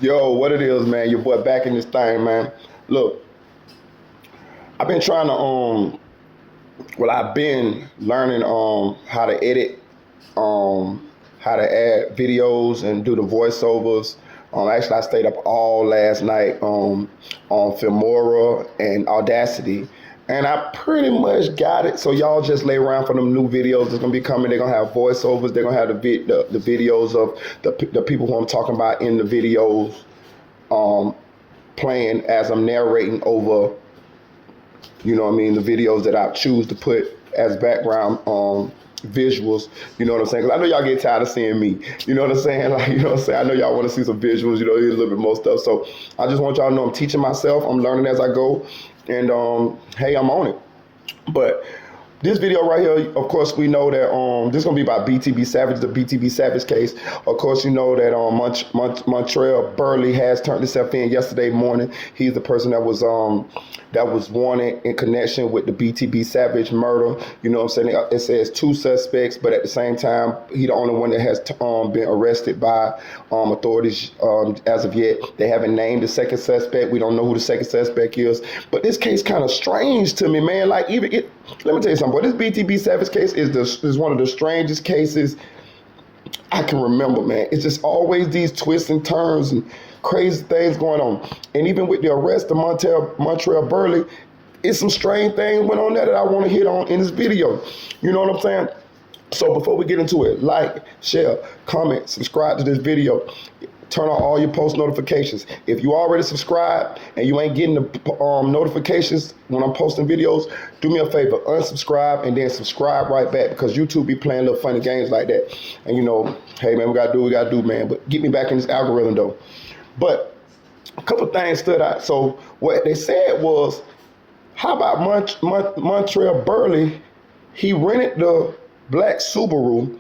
Yo, what it is, man? Your boy back in this thing, man. Look, I've been trying to I've been learning how to edit, how to add videos and do the voiceovers. Actually, I stayed up all last night on Filmora and Audacity, and I pretty much got it. So y'all just lay around for them new videos that's gonna be coming. They're gonna have voiceovers. They're gonna have the videos of the people who I'm talking about in the videos, um, playing as I'm narrating over, you know what I mean, the videos that I choose to put as background visuals, you know what I'm saying? Because I know y'all get tired of seeing me, you know what I'm saying? Like, you know what I'm saying? I know y'all want to see some visuals, you know, a little bit more stuff. So I just want y'all to know I'm teaching myself, I'm learning as I go, and hey, I'm on it. But this video right here, of course, we know that this is gonna be about BTB Savage, the BTB Savage case. Of course, you know that Montrel Burley has turned himself in yesterday morning. He's the person that was wanted in connection with the BTB Savage murder. You know what I'm saying? It says two suspects, but at the same time, he the only one that has been arrested by authorities as of yet. They haven't named the second suspect. We don't know who the second suspect is. But this case kind of strange to me, man. Like let me tell you something. But this BTB Savage case is one of the strangest cases I can remember, man. It's just always these twists and turns and crazy things going on. And even with the arrest of Montrel Burley, it's some strange things went on there that I want to hit on in this video. You know what I'm saying? So before we get into it, like, share, comment, subscribe to this video. Turn on all your post notifications. If you already subscribed and you ain't getting the notifications when I'm posting videos, do me a favor, unsubscribe and then subscribe right back, because YouTube be playing little funny games like that. And you know, hey man, we gotta do what we gotta do, man. But get me back in this algorithm though. But a couple things stood out. So what they said was, how about Montrel Burley? He rented the black Subaru,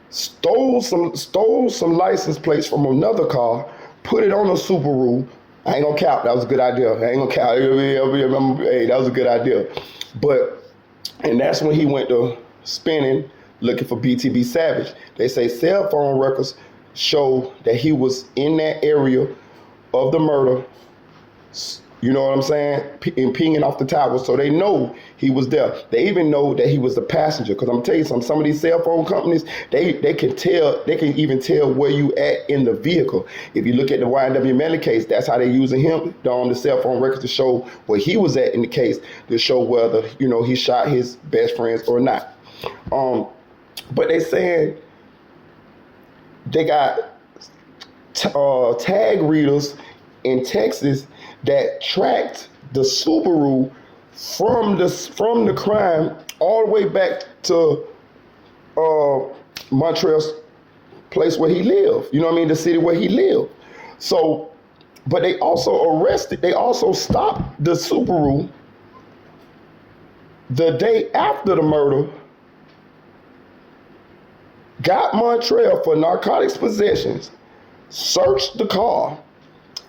stole some license plates from another car, put it on a Subaru. I ain't gonna count. That was a good idea. I ain't gonna count. Hey, that was a good idea. And that's when he went to spinning, looking for BTB Savage. They say cell phone records show that he was in that area of the murder. You know what I'm saying? And pinging off the tower. So they know he was there. They even know that he was the passenger. Because I'm going to tell you something, some of these cell phone companies, they can even tell where you at in the vehicle. If you look at the YNW Melly case, that's how they're using him on the cell phone records to show where he was at in the case, to show whether, you know, he shot his best friends or not. But they saying they got tag readers in Texas that tracked the Subaru from the crime all the way back to Montrel's place where he lived. You know what I mean? The city where he lived. So, but they also stopped the Subaru the day after the murder, got Montrel for narcotics possessions, searched the car,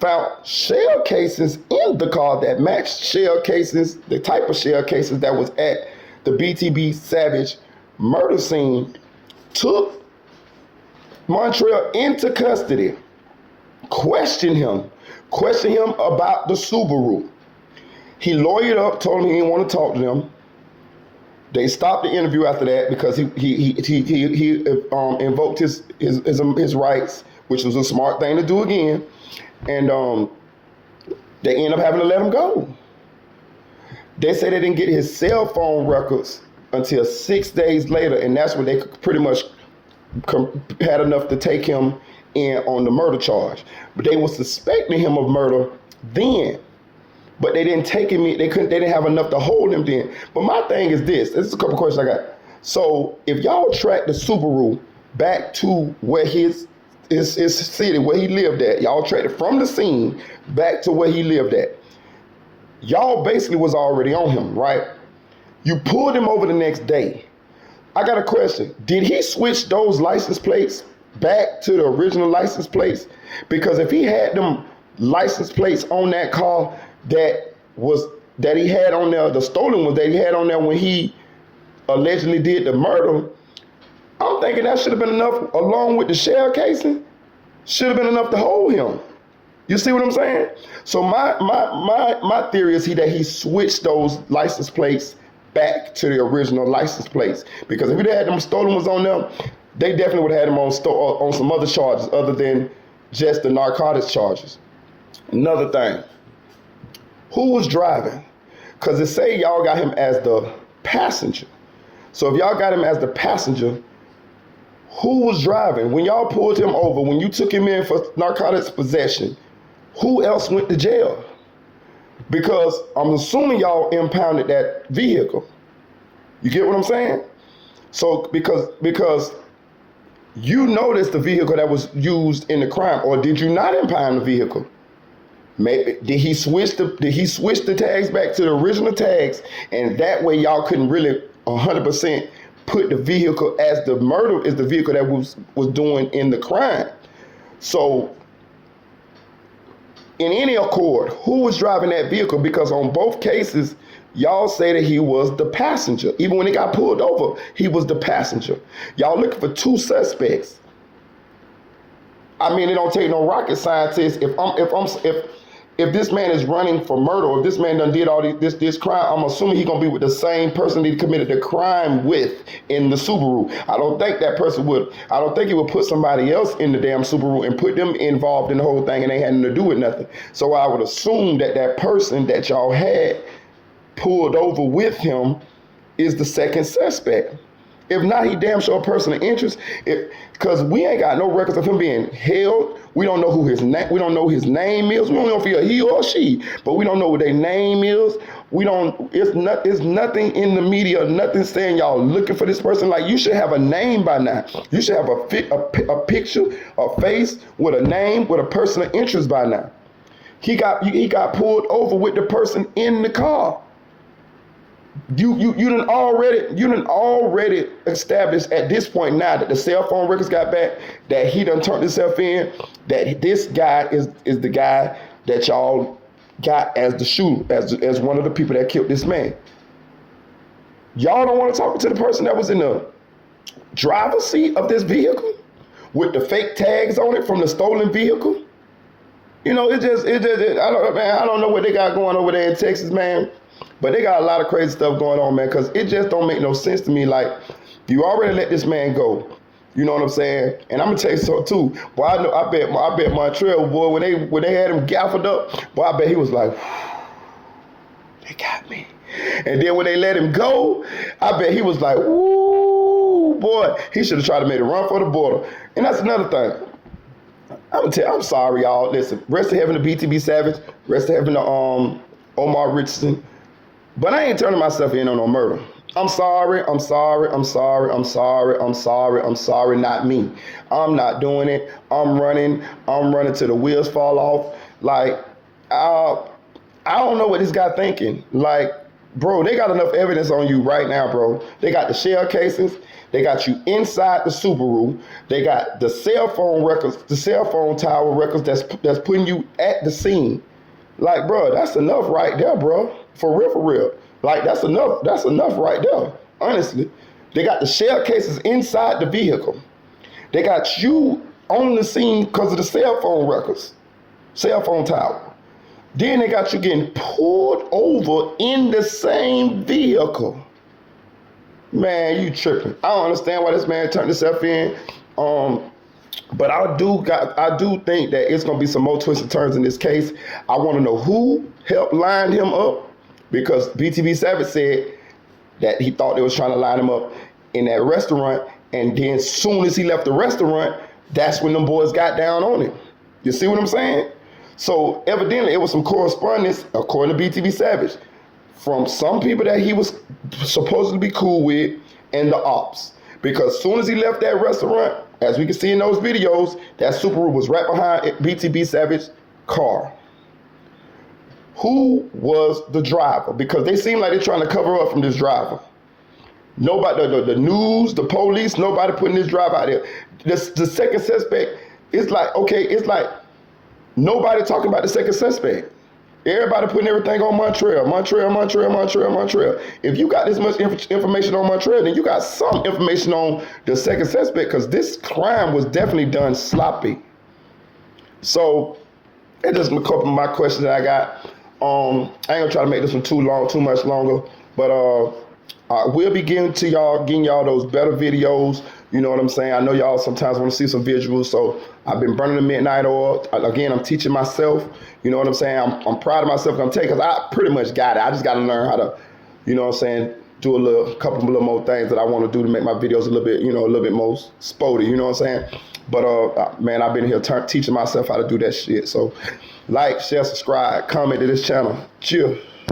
found shell casings in the car that matched shell casings, the type of shell casings that was at the BTB Savage murder scene, took Montrel into custody, questioned him about the Subaru. He lawyered up, told him he didn't want to talk to them. They stopped the interview after that because he invoked his rights, which was a smart thing to do again. And they end up having to let him go. They say they didn't get his cell phone records until 6 days later, and that's when they pretty much had enough to take him in on the murder charge. But they were suspecting him of murder then, but they didn't take him in. They didn't have enough to hold him then. But my thing is this is a couple questions I got. So if y'all track the Subaru back to where his city, where he lived at, y'all tracked it from the scene back to where he lived at, y'all basically was already on him, right? You pulled him over the next day. I got a question. Did he switch those license plates back to the original license plates? Because if he had them license plates on that car that he had on there, the stolen ones that he had on there when he allegedly did the murder, I'm thinking that should have been enough, along with the shell casing, should have been enough to hold him. You see what I'm saying? So my theory is that he switched those license plates back to the original license plates, because if he had them stolen ones on them, they definitely would have had him on some other charges other than just the narcotics charges. Another thing, who was driving? Because it say y'all got him as the passenger. So if y'all got him as the passenger, who was driving? When y'all pulled him over, when you took him in for narcotics possession, who else went to jail? Because I'm assuming y'all impounded that vehicle. You get what I'm saying? So because you noticed the vehicle that was used in the crime, or did you not impound the vehicle? Maybe did he switch the tags back to the original tags, and that way y'all couldn't really 100% put the vehicle as the murder is the vehicle that was doing in the crime. So in any accord, who was driving that vehicle? Because on both cases, y'all say that he was the passenger. Even when he got pulled over, he was the passenger. Y'all looking for two suspects. I mean, it don't take no rocket scientist. If this man is running for murder, or if this man done did all this crime, I'm assuming he's gonna be with the same person he committed the crime with in the Subaru. I don't think he would put somebody else in the damn Subaru and put them involved in the whole thing, and they had nothing to do with nothing. So I would assume that person that y'all had pulled over with him is the second suspect. If not, he damn sure a person of interest. Because we ain't got no records of him being held. We don't know who his name. We don't know his name is. We don't know if he or she, but we don't know what their name is. We don't. It's nothing in the media. Nothing saying y'all looking for this person. Like, you should have a name by now. You should have a picture, a face with a name, with a person of interest by now. He got pulled over with the person in the car. You done already established at this point now that the cell phone records got back, that he done turned himself in, that this guy is the guy that y'all got as the shooter, as one of the people that killed this man. Y'all don't want to talk to the person that was in the driver's seat of this vehicle with the fake tags on it from the stolen vehicle. You know, I don't know what they got going over there in Texas, man. But they got a lot of crazy stuff going on, man, because it just don't make no sense to me. Like, you already let this man go. You know what I'm saying? And I'm gonna tell you so too. Boy, I bet Montrel, boy, when they had him gaffled up, boy, I bet he was like, they got me. And then when they let him go, I bet he was like, ooh, boy, he should have tried to make a run for the border. And that's another thing. I'm sorry, y'all. Listen, rest in heaven to BTB Savage, rest in heaven to Omar Richardson. But I ain't turning myself in on no murder. I'm sorry, not me. I'm not doing it. I'm running till the wheels fall off. Like, I don't know what this guy thinking. Like, bro, they got enough evidence on you right now, bro. They got the shell casings. They got you inside the Subaru. They got the cell phone records, the cell phone tower records that's putting you at the scene. Like, bro, that's enough right there, bro. For real. Like, that's enough right there, honestly. They got the shell cases inside the vehicle. They got you on the scene because of the cell phone records, cell phone tower. Then they got you getting pulled over in the same vehicle. Man, you tripping. I don't understand why this man turned himself in. But I do think that it's gonna be some more twists and turns in this case. I want to know who helped line him up, because BTB Savage said that he thought they was trying to line him up in that restaurant, and then as soon as he left the restaurant, that's when them boys got down on him. You see what I'm saying? So evidently it was some correspondence, according to BTB Savage, from some people that he was supposed to be cool with and the ops. Because as soon as he left that restaurant, as we can see in those videos, that Subaru was right behind BTB Savage's car. Who was the driver? Because they seem like they're trying to cover up from this driver. Nobody, the news, the police, nobody putting this driver out there. The second suspect, it's like nobody talking about the second suspect. Everybody putting everything on Montrel. If you got this much information on Montrel, then you got some information on the second suspect, because this crime was definitely done sloppy. So it's just a couple of my questions that I got. I ain't gonna try to make this one too much longer, but we'll be getting y'all those better videos. You know what I'm saying? I know y'all sometimes want to see some visuals, so I've been burning the midnight oil. Again, I'm teaching myself. You know what I'm saying? I'm proud of myself. Because I pretty much got it. I just got to learn how to, you know what I'm saying, do a couple more things that I want to do to make my videos a little bit more spotty. You know what I'm saying? But man, I've been here teaching myself how to do that shit. So, like, share, subscribe, comment to this channel. Cheers.